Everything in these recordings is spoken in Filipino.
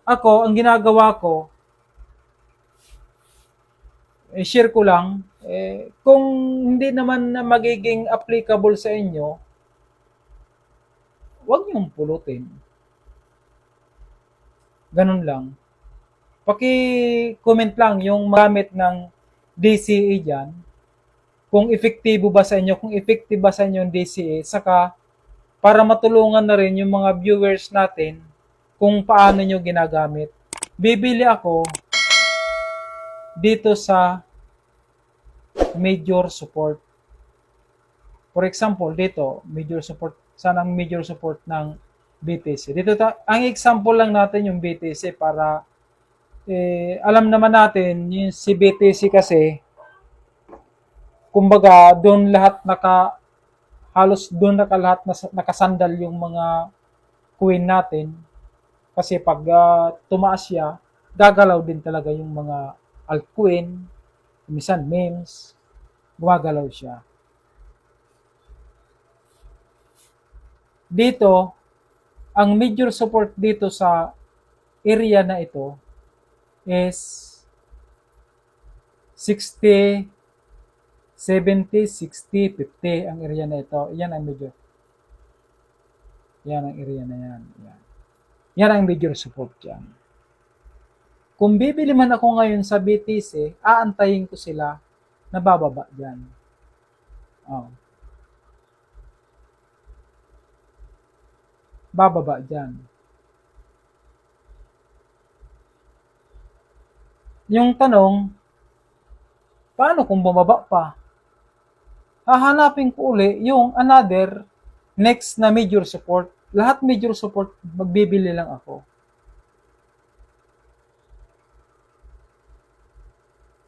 Ako, ang ginagawa ko, share ko lang, kung hindi naman na magiging applicable sa inyo, huwag niyong pulutin. Ganun lang. Paki-comment lang yung magamit ng DCA dyan, kung epektibo ba sa inyo, kung effective ba sa inyo yung DCA, saka para matulungan na rin yung mga viewers natin kung paano nyo ginagamit. Bibili ako dito sa major support. For example, dito, major support, saan ang major support ng BTC? Dito, ang example lang natin yung BTC para alam naman natin, yung si BTC kasi, kumbaga, doon lahat halos doon lahat nakasandal yung mga coin natin. Kasi pag tumaas siya, gagalaw din talaga yung mga altcoin, minsan memes, gumagalaw siya. Dito, ang major support dito sa area na ito is 60, 70, 60, 50 ang area na ito. Yan ang major. Yan ang area na yan. Yan ang major support dyan. Kung bibili man ako ngayon sa BTC, aantayin ko sila na bababa dyan. Oh. Bababa dyan. Yung tanong, paano kung bumaba pa? Hahanapin ko uli yung another next na major support. Lahat major support, magbibili lang ako.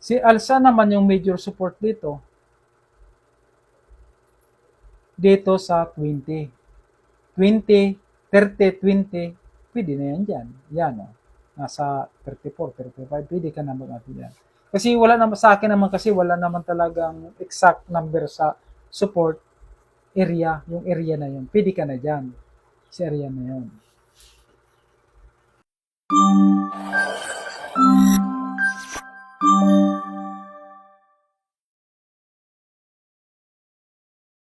Si Alsa naman yung major support dito. Dito sa 20. 20, 30, 20, pwede na yan dyan. Yan o. Nasa 34, 35, pwede ka na mag-ato dyan. Kasi wala naman, sa akin naman kasi wala naman talagang exact number sa support area, yung area na yun. Pwede ka na dyan. Sa area na yun.